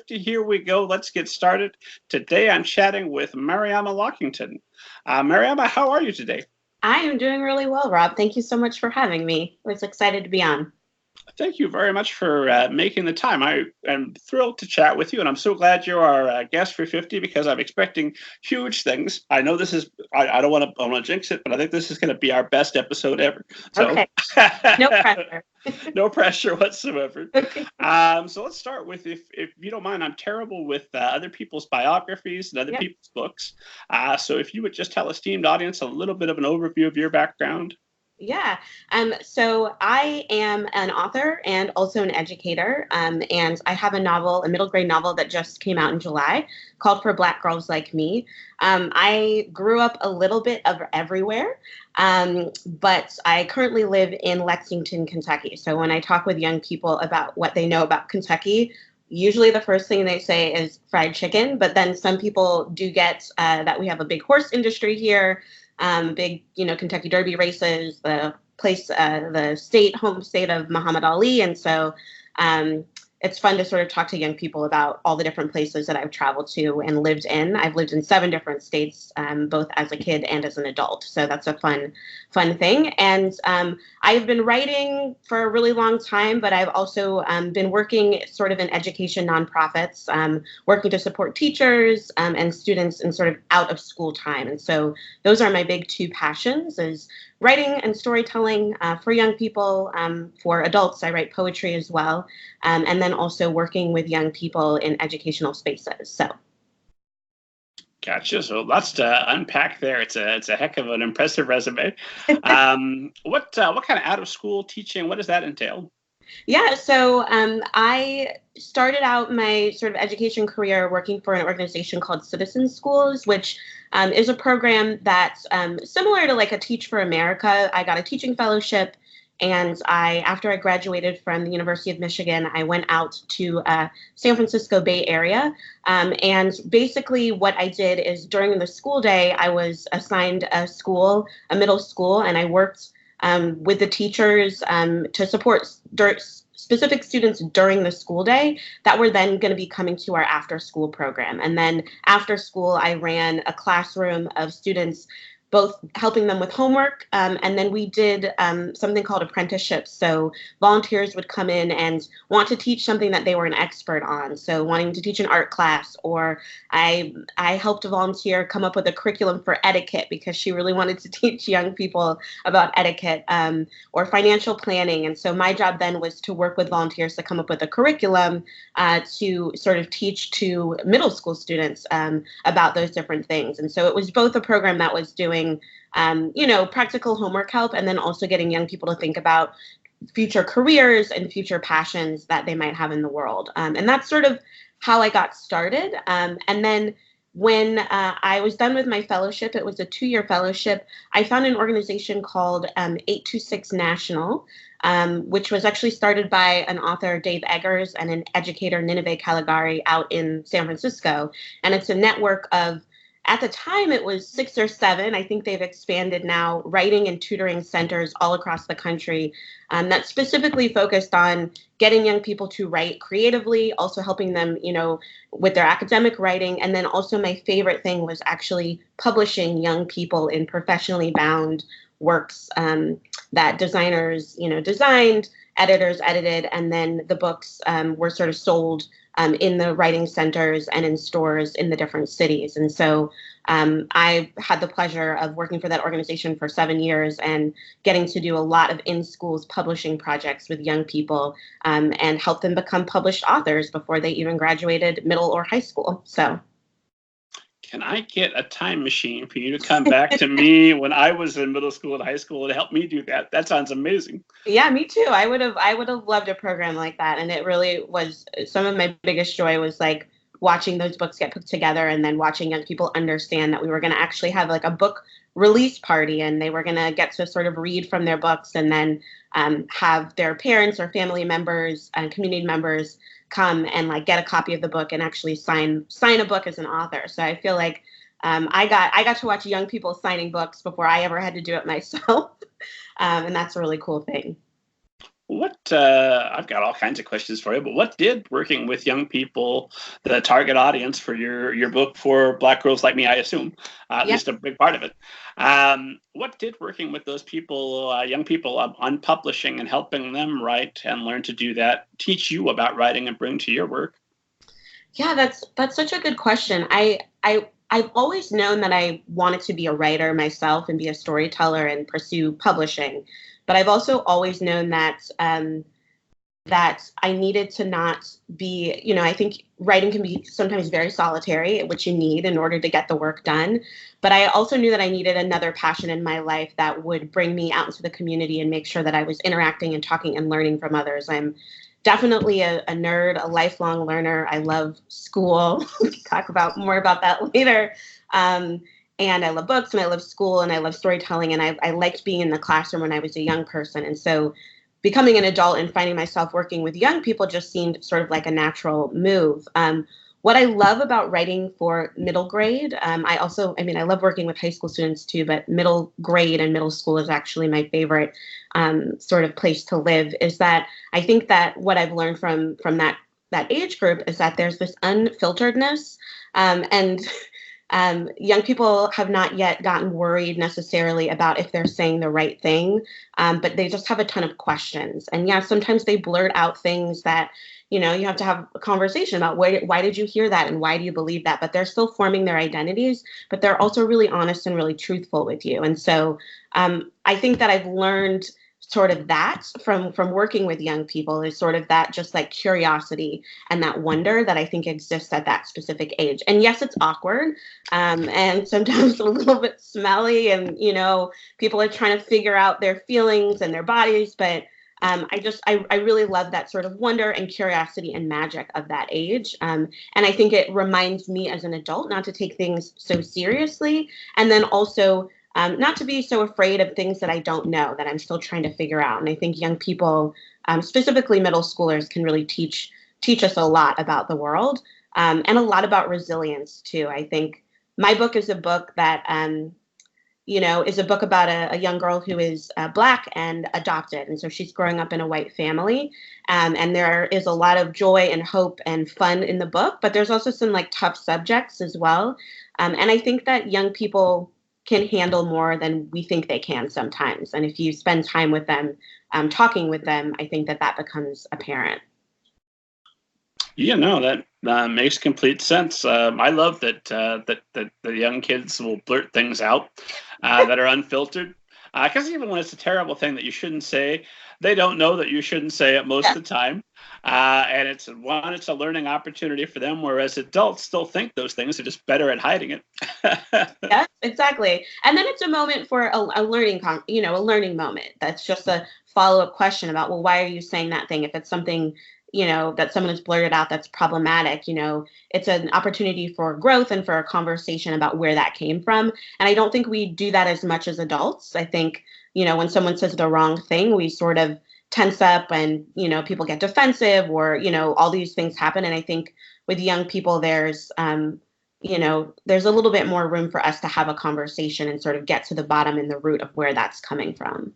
50. Here we go. Let's get started. Today I'm chatting with Mariama Lockington. Mariama, how are you today? I am doing really well, Rob. Thank you so much for having me. I was excited to be on. Thank you very much for making the time. I am thrilled to chat with you, and I'm so glad you're our guest for 50 because I'm expecting huge things. I know this is, I don't want to jinx it, but I think this is going to be our best episode ever. So, okay. No pressure. No pressure whatsoever. So let's start with, if you don't mind, I'm terrible with other people's biographies and other people's books. So if you would just tell esteemed audience a little bit of an overview of your background. Yeah. So I am an author and also an educator. And I have a novel, a middle grade novel that just came out in July called For Black Girls Like Me. I grew up a little bit of everywhere, but I currently live in Lexington, Kentucky. So when I talk with young people about what they know about Kentucky, usually the first thing they say is fried chicken. But then some people do get that we have a big horse industry here. Big, Kentucky Derby races, the home state of Muhammad Ali. And so it's fun to sort of talk to young people about all the different places that I've traveled to and lived in. I've lived in 7 different states, both as a kid and as an adult. So that's a fun thing. And I've been writing for a really long time, but I've also been working sort of in education nonprofits, working to support teachers and students in sort of out of school time. And so those are my big 2 passions, is writing and storytelling for young people. For adults, I write poetry as well. And then also working with young people in educational spaces. So. Gotcha. So lots to unpack there. It's a heck of an impressive resume. What kind of out of school teaching, what does that entail? Yeah, so I started out my sort of education career working for an organization called Citizen Schools, which is a program that's similar to like a Teach for America. I got a teaching fellowship, and after I graduated from the University of Michigan, I went out to San Francisco Bay Area. And basically what I did is during the school day, I was assigned a middle school, and I worked with the teachers to support specific students during the school day that were then going to be coming to our after school program. And then after school, I ran a classroom of students, both helping them with homework, and then we did something called apprenticeships. So volunteers would come in and want to teach something that they were an expert on. So wanting to teach an art class, or I helped a volunteer come up with a curriculum for etiquette because she really wanted to teach young people about etiquette, or financial planning. And so my job then was to work with volunteers to come up with a curriculum to sort of teach to middle school students about those different things. And so it was both a program that was doing practical homework help, and then also getting young people to think about future careers and future passions that they might have in the world. And that's sort of how I got started. And then when I was done with my fellowship, it was a 2-year fellowship, I found an organization called 826 National, which was actually started by an author, Dave Eggers, and an educator, Nineveh Caligari, out in San Francisco. And it's a network of, at the time, it was 6 or 7. I think they've expanded now, writing and tutoring centers all across the country that specifically focused on getting young people to write creatively, also helping them, with their academic writing. And then also my favorite thing was actually publishing young people in professionally bound works that designers, designed, editors edited, and then the books were sort of sold in the writing centers and in stores in the different cities. And so I had the pleasure of working for that organization for 7 years and getting to do a lot of in-schools publishing projects with young people and help them become published authors before they even graduated middle or high school. So. Can I get a time machine for you to come back to me when I was in middle school and high school and help me do that? That sounds amazing. Yeah, me too. I would have loved a program like that. And it really was, some of my biggest joy was like watching those books get put together and then watching young people understand that we were going to actually have like a book release party, and they were going to get to sort of read from their books and then have their parents or family members and community members come and like get a copy of the book and actually sign a book as an author. So I feel like I got to watch young people signing books before I ever had to do it myself. And that's a really cool thing. I've got all kinds of questions for you, but what did working with young people, the target audience for your book for Black girls like me, I assume, at Yeah. least a big part of it. What did working with those people, young people, on publishing and helping them write and learn to do that, teach you about writing and bring to your work? Yeah, that's such a good question. I've always known that I wanted to be a writer myself and be a storyteller and pursue publishing, but I've also always known that that I needed to not be, I think writing can be sometimes very solitary, which you need in order to get the work done. But I also knew that I needed another passion in my life that would bring me out into the community and make sure that I was interacting and talking and learning from others. I'm definitely a nerd, a lifelong learner. I love school. We can talk about more about that later. And I love books and I love school and I love storytelling. And I liked being in the classroom when I was a young person. And so becoming an adult and finding myself working with young people just seemed sort of like a natural move. What I love about writing for middle grade, I love working with high school students too, but middle grade and middle school is actually my favorite sort of place to live, is that I think that what I've learned from that age group is that there's this unfilteredness, and young people have not yet gotten worried necessarily about if they're saying the right thing, but they just have a ton of questions. And yeah, sometimes they blurt out things that, you have to have a conversation about why did you hear that and why do you believe that? But they're still forming their identities, but they're also really honest and really truthful with you. And so I think that I've learned sort of that from working with young people, is sort of that just like curiosity and that wonder that I think exists at that specific age. And yes, it's awkward, and sometimes a little bit smelly, and people are trying to figure out their feelings and their bodies, but I really love that sort of wonder and curiosity and magic of that age. And I think it reminds me as an adult not to take things so seriously, and then also not to be so afraid of things that I don't know, that I'm still trying to figure out. And I think young people, specifically middle schoolers, can really teach us a lot about the world, and a lot about resilience too. I think my book is a book that is a book about a young girl who is Black and adopted. And so she's growing up in a white family. And there is a lot of joy and hope and fun in the book, but there's also some like tough subjects as well. And I think that young people can handle more than we think they can sometimes. And if you spend time with them, talking with them, I think that becomes apparent. Yeah, no, that makes complete sense. I love that that the young kids will blurt things out that are unfiltered. Because even when it's a terrible thing that you shouldn't say, they don't know that you shouldn't say it most of the time. And it's a learning opportunity for them, whereas adults still think those things are just better at hiding it. Yes, exactly. And then it's a moment for a learning, a learning moment. That's just a follow-up question about, well, why are you saying that thing? If it's something, that someone has blurted out that's problematic, it's an opportunity for growth and for a conversation about where that came from. And I don't think we do that as much as adults. I think, when someone says the wrong thing, we sort of tense up and, people get defensive, or, all these things happen. And I think with young people, there's there's a little bit more room for us to have a conversation and sort of get to the bottom and the root of where that's coming from.